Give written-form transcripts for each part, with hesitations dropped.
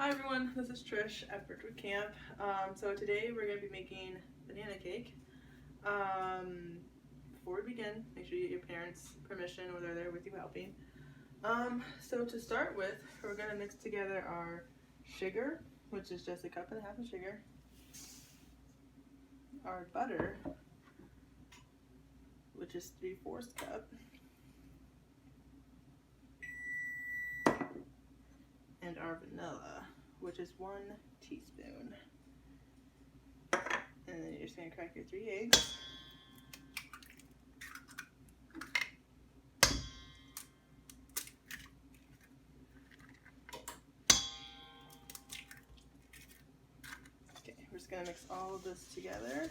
Hi everyone, this is Trish at Birchwood Camp. So today we're going to be making banana cake. Before we begin, make sure you get your parents' permission or they're there with you helping. So to start with, we're going to mix together our sugar, which is just 1.5 cups of sugar, our butter, which is 3/4 cup, and our vanilla, which is 1 teaspoon. And then you're just going to crack your 3 eggs. Okay, we're just going to mix all of this together.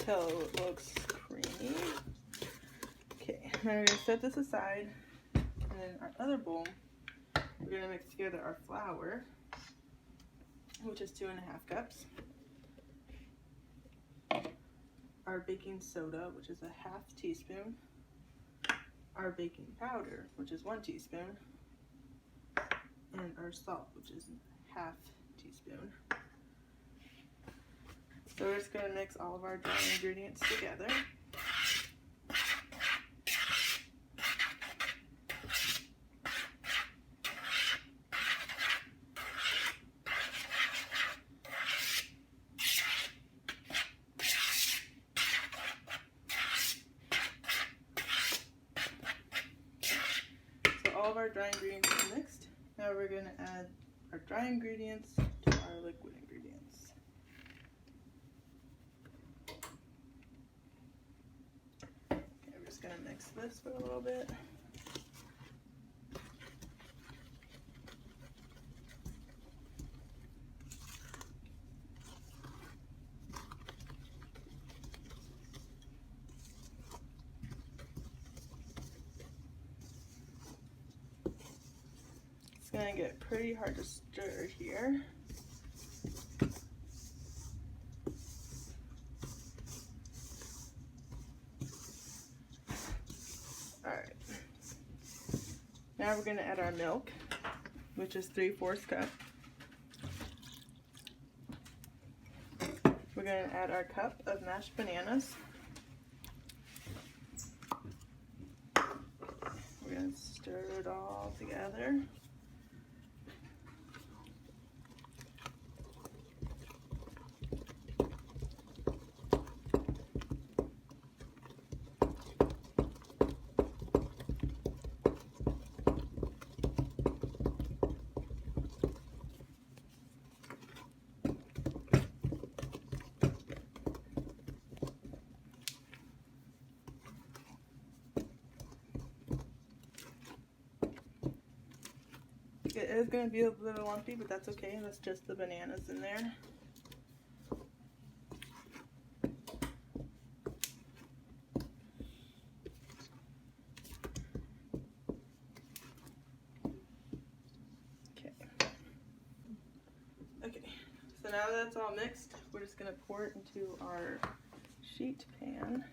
Until it looks creamy. Okay, now we're going to set this aside, and in our other bowl, we're going to mix together our flour, which is 2.5 cups, our baking soda, which is 1/2 teaspoon, our baking powder, which is 1 teaspoon, and our salt, which is 1/2 teaspoon. So we're just going to mix all of our dry ingredients together. So all of our dry ingredients are mixed. Now we're going to add our dry ingredients to our liquid ingredients. Going to mix this for a little bit. It's going to get pretty hard to stir here. Alright, now we're going to add our milk, which is 3/4 cup. We're going to add our cup of mashed bananas. We're going to stir it all together. It is going to be a little lumpy, but that's okay. That's just the bananas in there. Okay, so now that it's all mixed, we're just going to pour it into our sheet pan.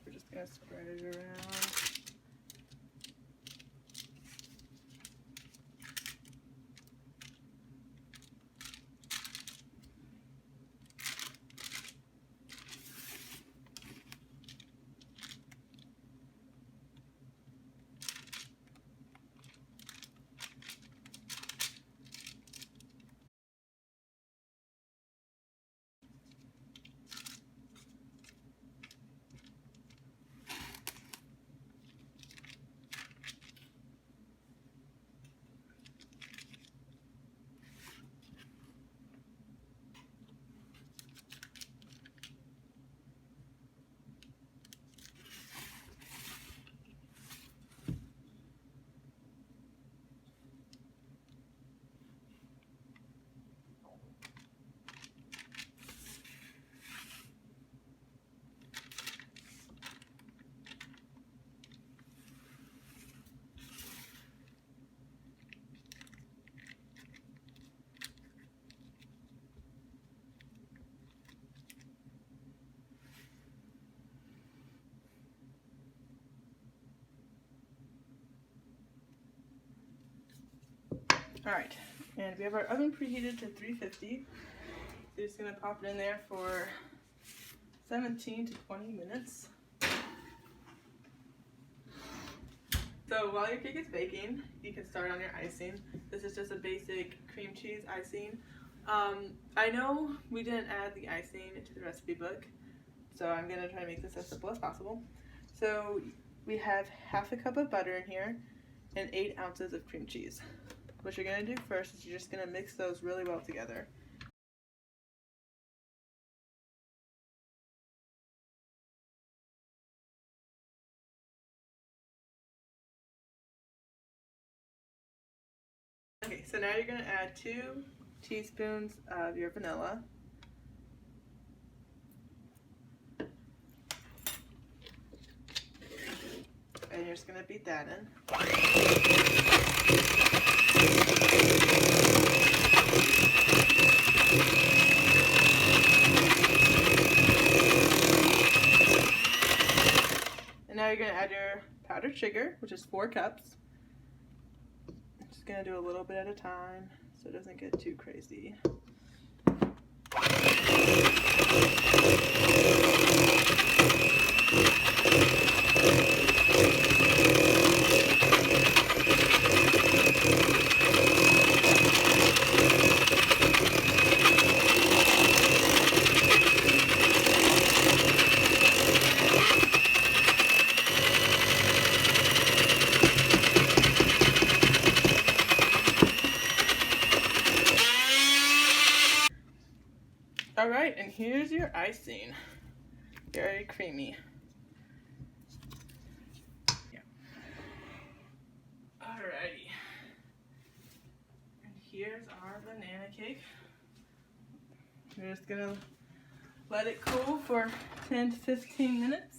We're just going to spread it around. Alright, and we have our oven preheated to 350. So you're just going to pop it in there for 17 to 20 minutes. So while your cake is baking, you can start on your icing. This is just a basic cream cheese icing. I know we didn't add the icing into the recipe book, so I'm going to try to make this as simple as possible. So we have half a cup of butter in here and 8 ounces of cream cheese. What you're going to do first is you're just going to mix those really well together. Okay, so now you're going to add 2 teaspoons of your vanilla. And you're just going to beat that in. And now you're going to add your powdered sugar, which is 4 cups. Just going to do a little bit at a time so it doesn't get too crazy. Alright, and here's your icing. Very creamy. Yeah. Alrighty. And here's our banana cake. We're just gonna let it cool for 10 to 15 minutes.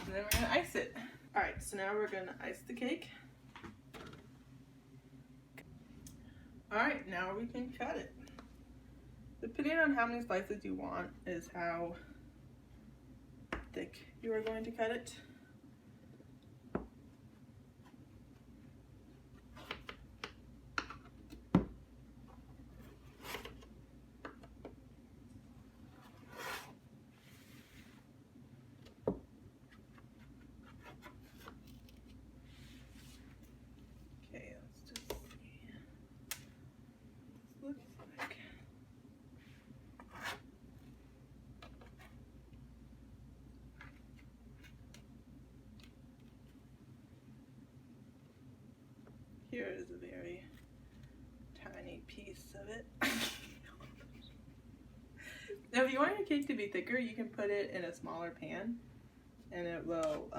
And then we're gonna ice it. Alright, so now we're gonna ice the cake. Alright, now we can cut it. Depending on how many slices you want is how thick you are going to cut it. Okay, let's just see what this looks like. Here is a very tiny piece of it. Now if you want your cake to be thicker, you can put it in a smaller pan and it will